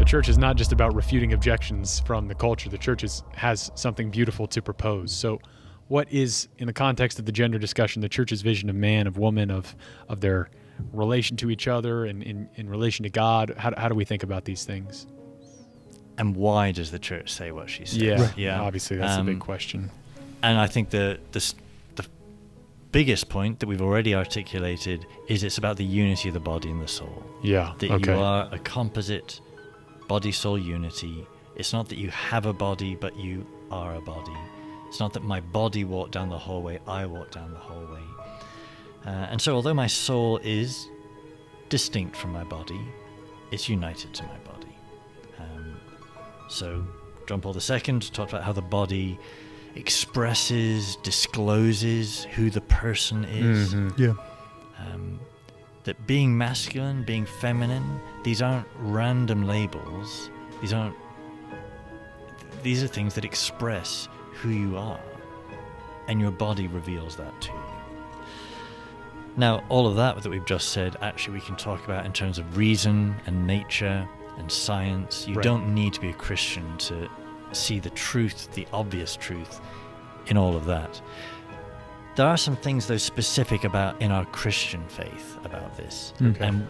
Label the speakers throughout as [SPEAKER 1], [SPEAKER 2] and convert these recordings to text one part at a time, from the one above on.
[SPEAKER 1] the church is not just about refuting objections from the culture. The church has something beautiful to propose. So what is, in the context of the gender discussion, the church's vision of man, of woman, of their relation to each other and in relation to God? How do we think about these things?
[SPEAKER 2] And why does the church say what she says?
[SPEAKER 1] Yeah, yeah. Obviously, that's a big question.
[SPEAKER 2] And I think the biggest point that we've already articulated is it's about the unity of the body and the soul.
[SPEAKER 1] Yeah,
[SPEAKER 2] that you are a composite body-soul unity. It's not that you have a body, but you are a body. It's not that my body walked down the hallway, I walked down the hallway. And so although my soul is distinct from my body, it's united to my body. So John Paul II talked about how the body expresses, discloses who the person is.
[SPEAKER 3] Mm-hmm. Yeah.
[SPEAKER 2] That being masculine, being feminine, these aren't random labels. These are things that express who you are, and your body reveals that to you. Now, all of that we've just said, actually we can talk about in terms of reason and nature and science. You don't need to be a Christian to see the truth, the obvious truth in all of that. There are some things, though, specific about in our Christian faith about this.
[SPEAKER 1] Okay.
[SPEAKER 2] And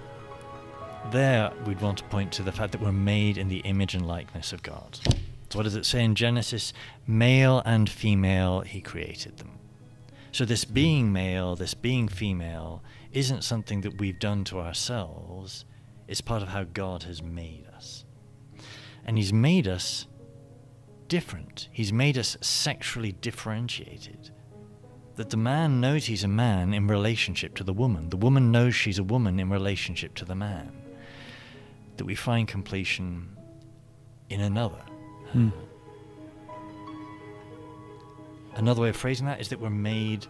[SPEAKER 2] there we'd want to point to the fact that we're made in the image and likeness of God. So what does it say in Genesis? Male and female, he created them. So this being male, this being female, isn't something that we've done to ourselves. It's part of how God has made us. And he's made us different. He's made us sexually differentiated. That the man knows he's a man in relationship to the woman. The woman knows she's a woman in relationship to the man. That we find completion in another. Another way of phrasing that is that we're made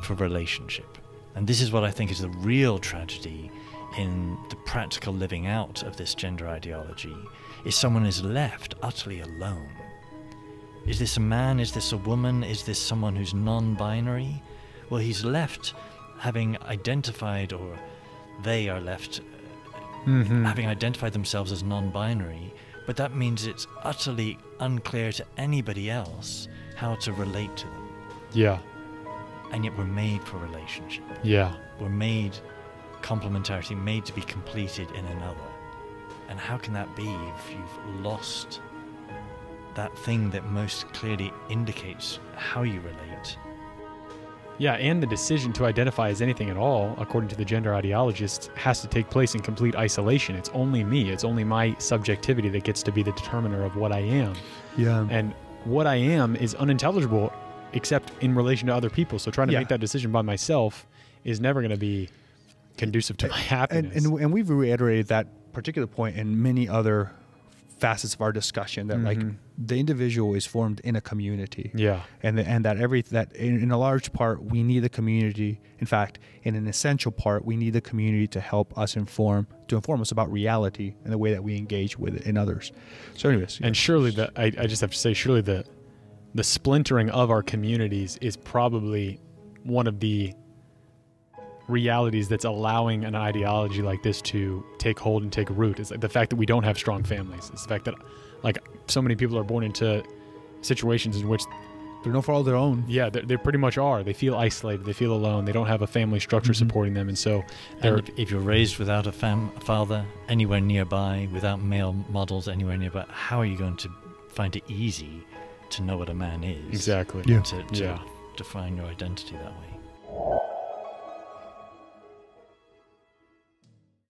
[SPEAKER 2] for relationship. And this is what I think is the real tragedy in the practical living out of this gender ideology, is someone is left utterly alone. Is this a man? Is this a woman? Is this someone who's non-binary? Well, he's left having identified, or they are left having identified themselves as non-binary, but that means it's utterly unclear to anybody else how to relate to them.
[SPEAKER 1] Yeah.
[SPEAKER 2] And yet we're made for relationship.
[SPEAKER 1] Yeah.
[SPEAKER 2] We're made complementarity, made to be completed in another. And how can that be if you've lost that thing that most clearly indicates how you relate?
[SPEAKER 1] Yeah, and the decision to identify as anything at all, according to the gender ideologists, has to take place in complete isolation. It's only me. It's only my subjectivity that gets to be the determiner of what I am.
[SPEAKER 3] Yeah.
[SPEAKER 1] And what I am is unintelligible except in relation to other people. So trying to make that decision by myself is never going to be conducive to my happiness.
[SPEAKER 3] And we've reiterated that particular point in many other facets of our discussion, that like the individual is formed in a community.
[SPEAKER 1] Yeah.
[SPEAKER 3] And that in a large part we need the community. In fact, in an essential part, we need the community to help us inform us about reality and the way that we engage with it in others. So anyways.
[SPEAKER 1] And surely I just have to say, surely the splintering of our communities is probably one of the realities that's allowing an ideology like this to take hold and take root. Is the fact that we don't have strong families. It's the fact that like so many people are born into situations in which
[SPEAKER 3] they're no fault of their own.
[SPEAKER 1] Yeah, they pretty much are. They feel isolated. They feel alone. They don't have a family structure supporting them. And so
[SPEAKER 2] if you're raised without a father anywhere nearby, without male models anywhere nearby, how are you going to find it easy to know what a man is?
[SPEAKER 1] Exactly.
[SPEAKER 2] To define your identity that way?